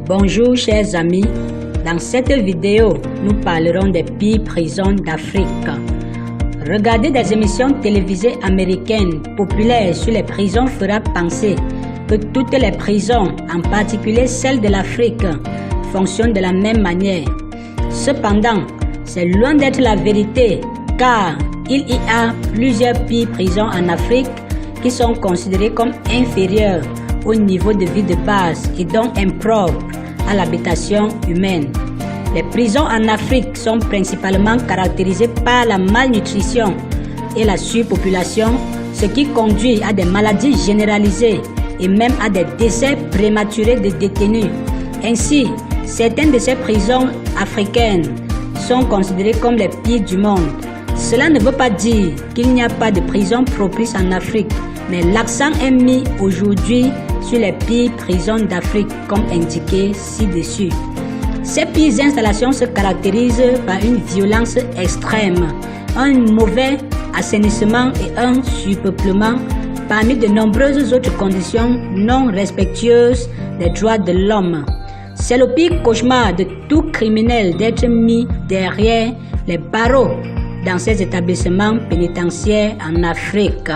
Bonjour chers amis, dans cette vidéo, nous parlerons des pires prisons d'Afrique. Regarder des émissions télévisées américaines populaires sur les prisons fera penser que toutes les prisons, en particulier celles de l'Afrique, fonctionnent de la même manière. Cependant, c'est loin d'être la vérité car il y a plusieurs pires prisons en Afrique qui sont considérées comme inférieures au niveau de vie de base et donc impropres à l'habitation humaine. Les prisons en Afrique sont principalement caractérisées par la malnutrition et la surpopulation, ce qui conduit à des maladies généralisées et même à des décès prématurés de détenus. Ainsi, certaines de ces prisons africaines sont considérées comme les pires du monde. Cela ne veut pas dire qu'il n'y a pas de prison propice en Afrique, mais l'accent est mis aujourd'hui sur les pires prisons d'Afrique, comme indiqué ci-dessus. Ces pires installations se caractérisent par une violence extrême, un mauvais assainissement et un surpeuplement, parmi de nombreuses autres conditions non respectueuses des droits de l'homme. C'est le pire cauchemar de tout criminel d'être mis derrière les barreaux dans ces établissements pénitentiaires en Afrique.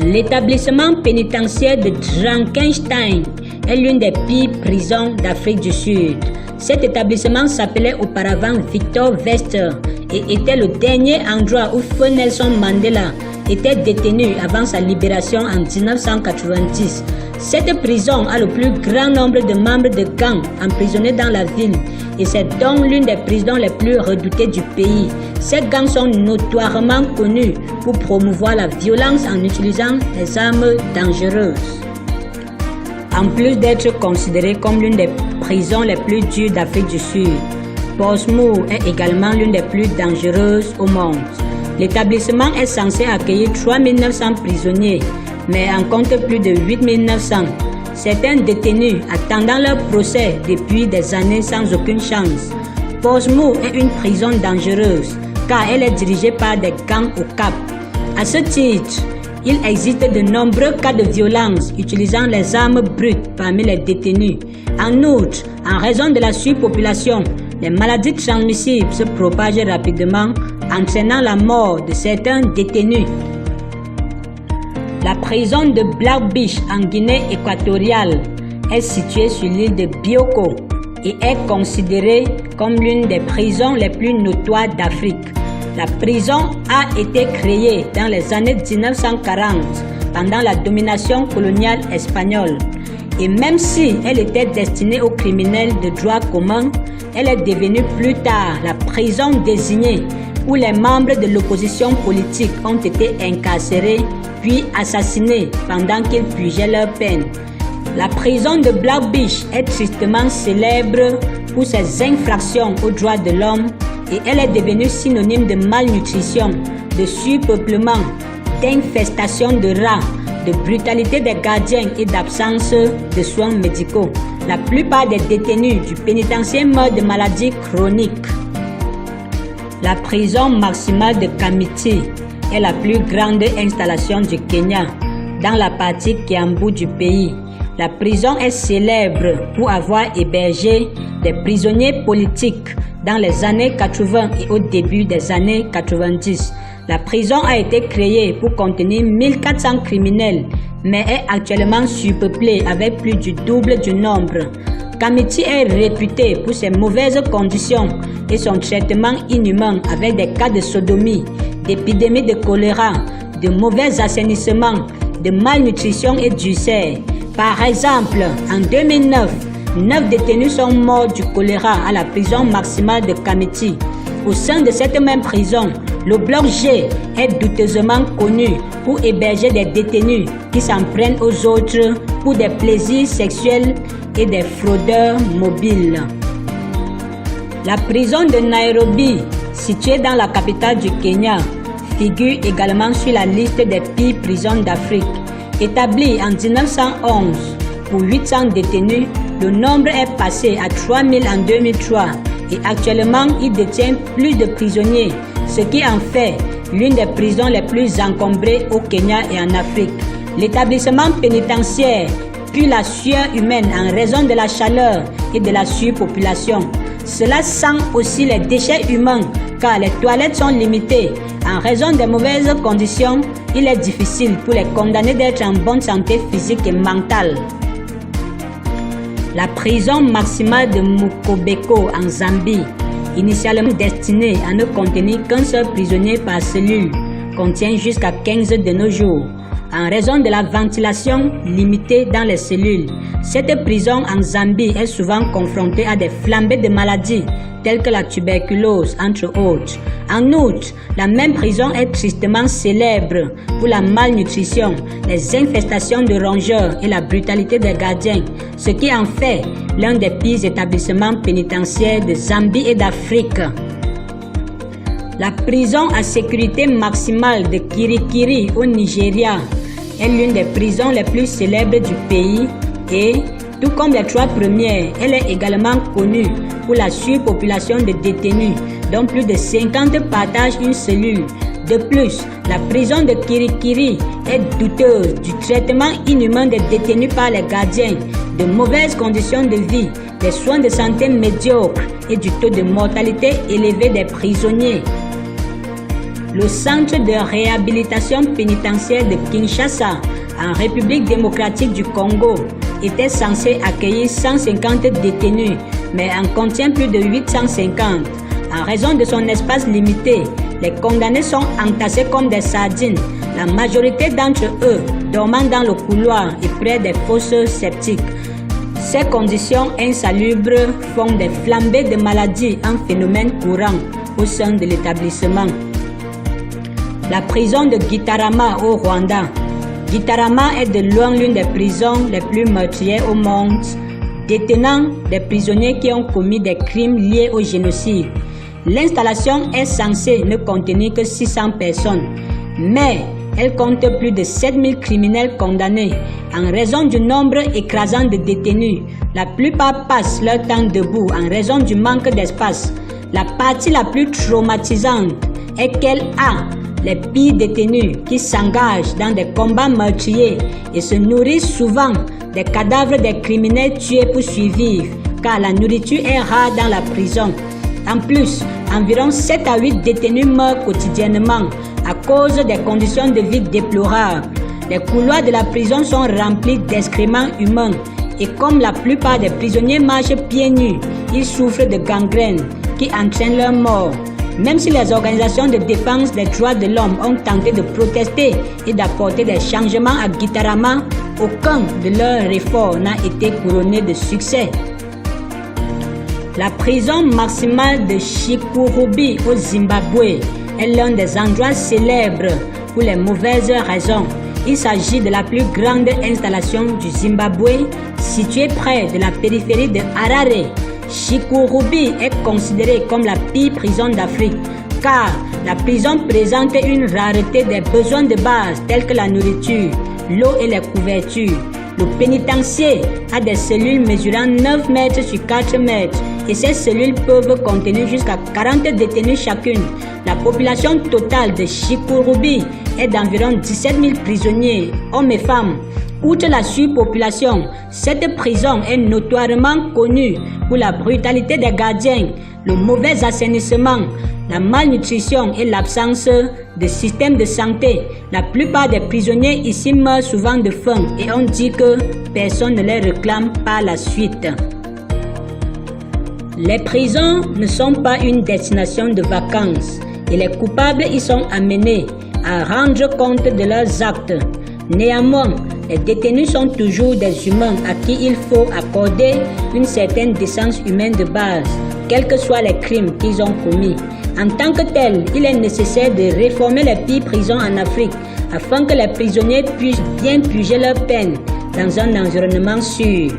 L'établissement pénitentiaire de Drakenstein est l'une des pires prisons d'Afrique du Sud. Cet établissement s'appelait auparavant Victor Verster et était le dernier endroit où Feu Nelson Mandela était détenu avant sa libération en 1990. Cette prison a le plus grand nombre de membres de gangs emprisonnés dans la ville et c'est donc l'une des prisons les plus redoutées du pays. Ces gangs sont notoirement connus pour promouvoir la violence en utilisant des armes dangereuses. En plus d'être considéré comme l'une des prisons les plus dures d'Afrique du Sud, Portsmouth est également l'une des plus dangereuses au monde. L'établissement est censé accueillir 3 900 prisonniers, mais en compte plus de 8 900. Certains détenus attendant leur procès depuis des années sans aucune chance. Portsmouth est une prison dangereuse car elle est dirigée par des gangs au cap. À ce titre, il existe de nombreux cas de violence utilisant les armes brutes parmi les détenus. En outre, en raison de la surpopulation, les maladies transmissibles se propagent rapidement, entraînant la mort de certains détenus. La prison de Black Beach en Guinée équatoriale est située sur l'île de Bioko et est considérée comme l'une des prisons les plus notoires d'Afrique. La prison a été créée dans les années 1940 pendant la domination coloniale espagnole. Et même si elle était destinée aux criminels de droit commun, elle est devenue plus tard la prison désignée où les membres de l'opposition politique ont été incarcérés puis assassinés pendant qu'ils purgeaient leur peine. La prison de Black Beach est tristement célèbre pour ses infractions aux droits de l'homme et elle est devenue synonyme de malnutrition, de surpeuplement, d'infestation de rats, de brutalité des gardiens et d'absence de soins médicaux. La plupart des détenus du pénitencier meurent de maladies chroniques. La prison maximale de Kamiti est la plus grande installation du Kenya, dans la partie Kiambu du pays. La prison est célèbre pour avoir hébergé des prisonniers politiques dans les années 80 et au début des années 90. La prison a été créée pour contenir 1400 criminels, mais est actuellement surpeuplée avec plus du double du nombre. Kamiti est réputé pour ses mauvaises conditions et son traitement inhumain avec des cas de sodomie, d'épidémies de choléra, de mauvais assainissement, de malnutrition et d'ulcères. Par exemple, en 2009, 9 détenus sont morts du choléra à la prison maximale de Kamiti. Au sein de cette même prison, le bloc G est douteusement connu pour héberger des détenus qui s'en prennent aux autres pour des plaisirs sexuels et des fraudeurs mobiles. La prison de Nairobi, située dans la capitale du Kenya, figure également sur la liste des pires prisons d'Afrique. Établie en 1911 pour 800 détenus, le nombre est passé à 3000 en 2003 et actuellement il détient plus de prisonniers, ce qui en fait l'une des prisons les plus encombrées au Kenya et en Afrique. L'établissement pénitentiaire pue la sueur humaine en raison de la chaleur et de la surpopulation. Cela sent aussi les déchets humains car les toilettes sont limitées. En raison des mauvaises conditions, il est difficile pour les condamnés d'être en bonne santé physique et mentale. La prison maximale de Mukobeko en Zambie, initialement destinée à ne contenir qu'un seul prisonnier par cellule, contient jusqu'à 15 de nos jours. En raison de la ventilation limitée dans les cellules, cette prison en Zambie est souvent confrontée à des flambées de maladies telles que la tuberculose, entre autres. En outre, la même prison est tristement célèbre pour la malnutrition, les infestations de rongeurs et la brutalité des gardiens, ce qui en fait l'un des pires établissements pénitentiaires de Zambie et d'Afrique. La prison à sécurité maximale de Kirikiri au Nigeria est l'une des prisons les plus célèbres du pays et, tout comme les 3 premières, elle est également connue pour la surpopulation de détenus, dont plus de 50 partagent une cellule. De plus, la prison de Kirikiri est douteuse du traitement inhumain des détenus par les gardiens, de mauvaises conditions de vie, des soins de santé médiocres et du taux de mortalité élevé des prisonniers. Le centre de réhabilitation pénitentiaire de Kinshasa, en République démocratique du Congo, était censé accueillir 150 détenus, mais en contient plus de 850. En raison de son espace limité, les condamnés sont entassés comme des sardines, la majorité d'entre eux dormant dans le couloir et près des fosses septiques. Ces conditions insalubres font des flambées de maladies un phénomène courant au sein de l'établissement. La prison de Gitarama au Rwanda. Gitarama est de loin l'une des prisons les plus meurtrières au monde, détenant des prisonniers qui ont commis des crimes liés au génocide. L'installation est censée ne contenir que 600 personnes, mais elle compte plus de 7000 criminels condamnés. En raison du nombre écrasant de détenus, la plupart passent leur temps debout en raison du manque d'espace. La partie la plus traumatisante est qu'elle a les pires détenus qui s'engagent dans des combats meurtriers et se nourrissent souvent des cadavres des criminels tués pour survivre, car la nourriture est rare dans la prison. En plus, environ 7 à 8 détenus meurent quotidiennement à cause des conditions de vie déplorables. Les couloirs de la prison sont remplis d'excréments humains et comme la plupart des prisonniers marchent pieds nus, ils souffrent de gangrène qui entraîne leur mort. Même si les organisations de défense des droits de l'homme ont tenté de protester et d'apporter des changements à Gitarama, aucun de leurs efforts n'a été couronné de succès. La prison maximale de Chikurubi au Zimbabwe est l'un des endroits célèbres pour les mauvaises raisons. Il s'agit de la plus grande installation du Zimbabwe, située près de la périphérie de Harare. Chikurubi est considérée comme la pire prison d'Afrique, car la prison présente une rareté des besoins de base tels que la nourriture, l'eau et les couvertures. Le pénitencier a des cellules mesurant 9 mètres sur 4 mètres et ces cellules peuvent contenir jusqu'à 40 détenus chacune. La population totale de Chikurubi est d'environ 17 000 prisonniers, hommes et femmes. Outre la surpopulation, cette prison est notoirement connue pour la brutalité des gardiens, le mauvais assainissement, la malnutrition et l'absence de système de santé. La plupart des prisonniers ici meurent souvent de faim et on dit que personne ne les réclame par la suite. Les prisons ne sont pas une destination de vacances et les coupables y sont amenés à rendre compte de leurs actes. Néanmoins, les détenus sont toujours des humains à qui il faut accorder une certaine décence humaine de base, quels que soient les crimes qu'ils ont commis. En tant que tel, il est nécessaire de réformer les pires prisons en Afrique afin que les prisonniers puissent bien purger leur peine dans un environnement sûr.